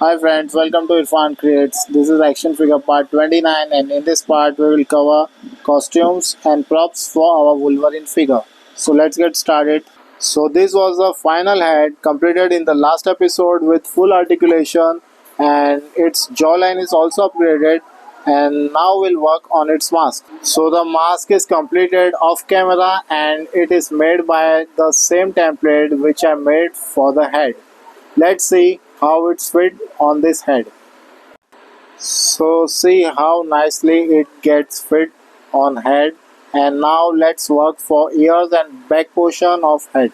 Hi friends, welcome to IrfanCreates. This is action figure part 29 and in this part we will cover costumes and props for our Wolverine figure. So let's get started. So this was the final head completed in the last episode with full articulation and its jawline is also upgraded and now we'll work on its mask. So the mask is completed off camera and it is made by the same template which I made for the head. Let's see how it's fit on this head. So see how nicely it gets fit on head, and now let's work for ears and back portion of head.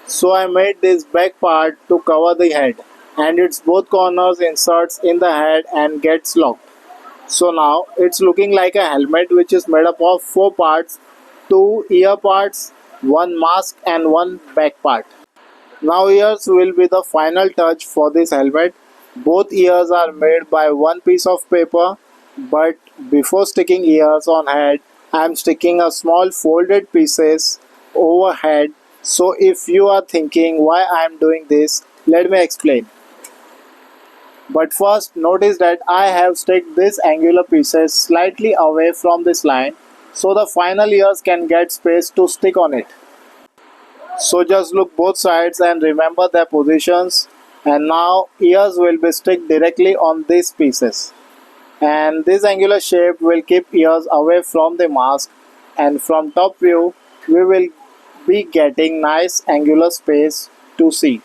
So I made this back part to cover the head and its both corners inserts in the head and gets locked. So now it's looking like a helmet which is made up of 4 parts, 2 ear parts, 1 mask and 1 back part. Now ears will be the final touch for this helmet. Both ears are made by one piece of paper, but before sticking ears on head, I am sticking a small folded pieces overhead. So if you are thinking why I am doing this, let me explain. But first notice that I have stuck these angular pieces slightly away from this line so the final ears can get space to stick on it. So just look both sides and remember their positions, and now ears will be stick directly on these pieces, and this angular shape will keep ears away from the mask, and from top view we will be getting nice angular space to see,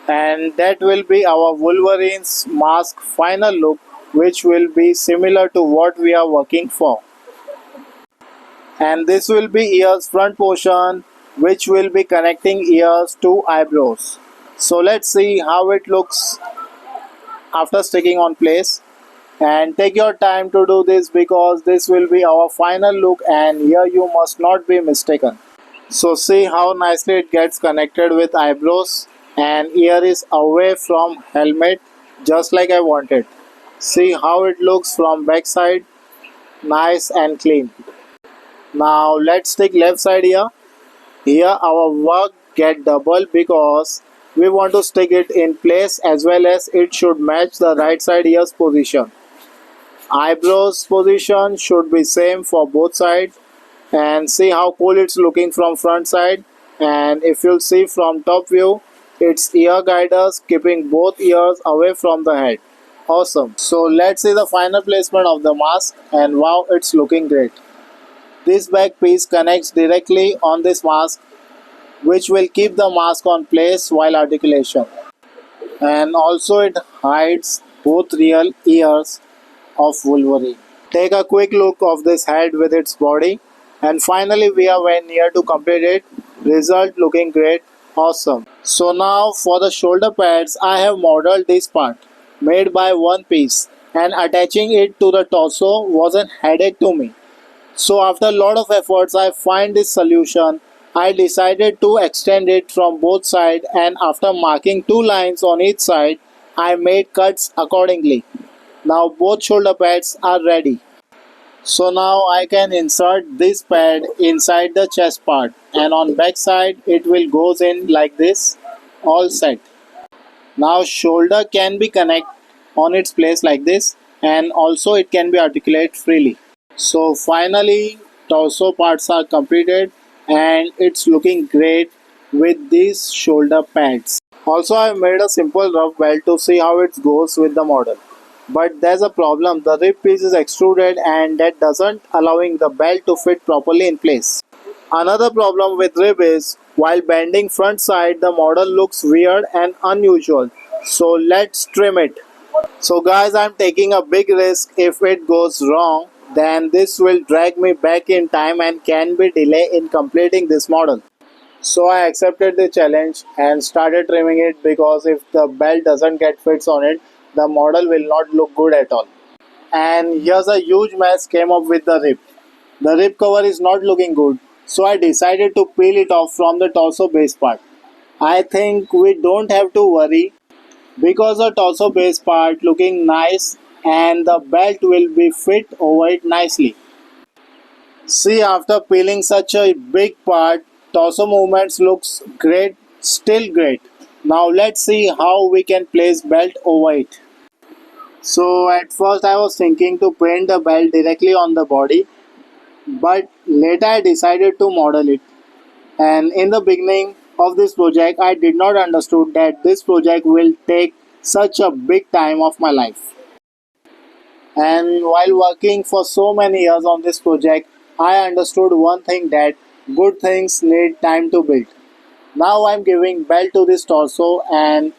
and that will be our Wolverine's mask final look, which will be similar to what we are working for. And this will be ears front portion which will be connecting ears to eyebrows. So let's see how it looks after sticking on place, and take your time to do this because this will be our final look and here you must not be mistaken. So see how nicely it gets connected with eyebrows and ear is away from helmet just like I wanted. See how it looks from back side, nice and clean. Now let's take left side here. Here our work get double because we want to stick it in place as well as it should match the right side ears position. Eyebrows position should be same for both sides, and see how cool it's looking from front side, and if you'll see from top view it's ear guiders keeping both ears away from the head. Awesome. So let's see the final placement of the mask, and wow, it's looking great. This back piece connects directly on this mask which will keep the mask on place while articulation, and also it hides both real ears of Wolverine. Take a quick look of this head with its body, and finally we are very near to complete it. Result looking great. Awesome. So now for the shoulder pads I have modeled this part made by one piece, and attaching it to the torso was a headache to me. So after a lot of efforts I find this solution. I decided to extend it from both sides, and after marking 2 lines on each side I made cuts accordingly. Now both shoulder pads are ready. So now I can insert this pad inside the chest part, and on back side it will goes in like this. All set. Now shoulder can be connect on its place like this, and also it can be articulate freely. So finally torso parts are completed and it's looking great with these shoulder pads. Also I made a simple rough belt to see how it goes with the model. But there's a problem, the rib piece is extruded and that doesn't allowing the belt to fit properly in place. Another problem with rib is while bending front side the model looks weird and unusual. So let's trim it. So guys, I'm taking a big risk. If it goes wrong, then this will drag me back in time and can be delay in completing this model. So I accepted the challenge and started trimming it because if the belt doesn't get fits on it, the model will not look good at all. And here's a huge mess came up with the rib. The rib cover is not looking good. So I decided to peel it off from the torso base part. I think we don't have to worry because the torso base part looking nice and the belt will be fit over it nicely. See, after peeling such a big part, torso movements looks great, still great. Now let's see how we can place belt over it. So at first I was thinking to paint the belt directly on the body, but later I decided to model it. And in the beginning of this project I did not understood that this project will take such a big time of my life. And while working for so many years on this project, I understood one thing, that good things need time to build. Now I'm giving belt to this torso and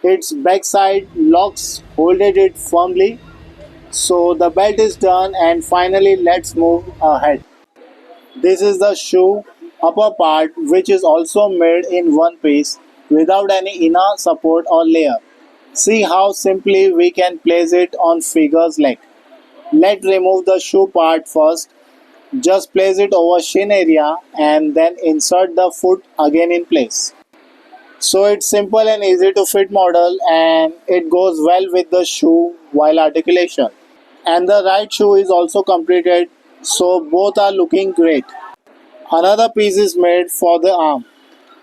its backside locks holded it firmly. So the belt is done and finally let's move ahead. This is the shoe upper part, which is also made in one piece without any inner support or layer. See how simply we can place it on figure's leg. Let's remove the shoe part first. Just place it over shin area and then insert the foot again in place. So it's simple and easy to fit model and it goes well with the shoe while articulation. And the right shoe is also completed, so both are looking great. Another piece is made for the arm,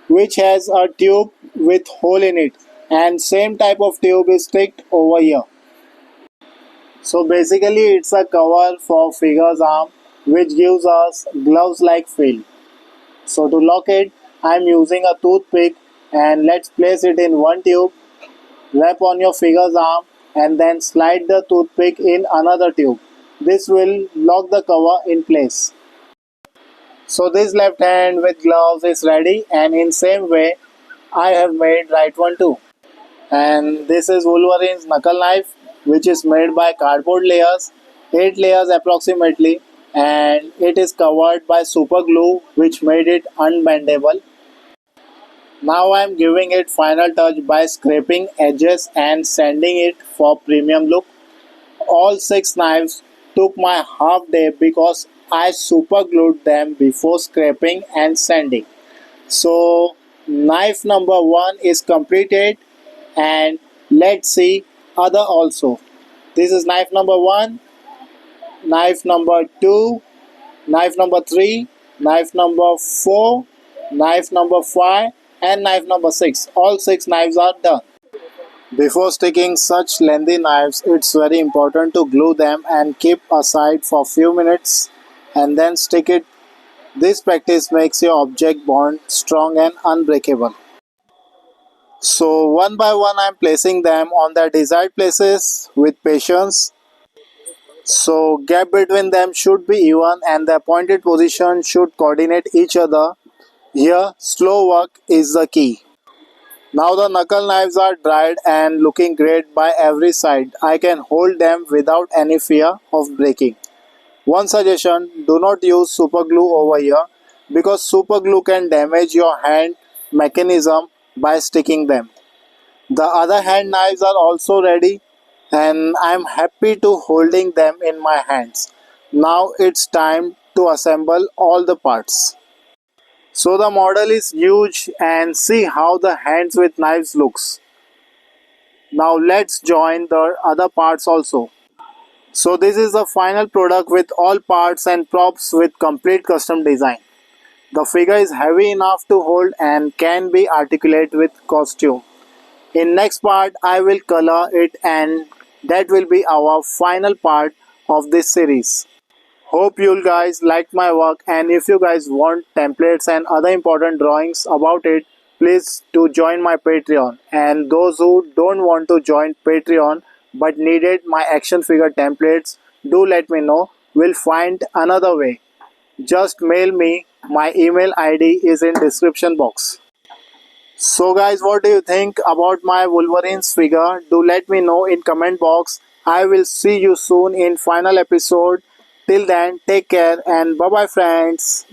which has a tube with hole in it, and same type of tube is sticked over here. So basically it's a cover for figure's arm which gives us gloves like feel. So to lock it I am using a toothpick, and let's place it in one tube, wrap on your figure's arm and then slide the toothpick in another tube. This will lock the cover in place. So this left hand with gloves is ready, and in same way I have made right one too. And this is Wolverine's knuckle knife, which is made by cardboard layers, 8 layers approximately, and it is covered by super glue which made it unbendable. Now I am giving it final touch by scraping edges and sanding it for premium look. All 6 knives took my half day because I super glued them before scraping and sanding. So knife number 1 is completed, and let's see other also. This is knife number 1, knife number 2, knife number 3, knife number 4, knife number 5 and knife number 6. All 6 knives are done. Before sticking such lengthy knives, it's very important to glue them and keep aside for few minutes and then stick it. This practice makes your object bond strong and unbreakable. So one by one I'm placing them on their desired places with patience. So gap between them should be even and the pointed position should coordinate each other. Here slow work is the key. Now the knuckle knives are dried and looking great by every side. I can hold them without any fear of breaking. One suggestion, do not use super glue over here because super glue can damage your hand mechanism by sticking them. The other hand knives are also ready and I am happy to holding them in my hands. Now it's time to assemble all the parts. So the model is huge and see how the hands with knives looks. Now let's join the other parts also. So this is the final product with all parts and props with complete custom design. The figure is heavy enough to hold and can be articulate with costume. In next part I will color it and that will be our final part of this series. Hope you guys liked my work, and if you guys want templates and other important drawings about it, please do join my Patreon. And those who don't want to join Patreon but needed my action figure templates, do let me know. We'll find another way. Just mail me. My email ID is in description box. So guys, what do you think about my Wolverine's figure? Do let me know in comment box. I will see you soon in final episode. Till then, take care and bye bye friends.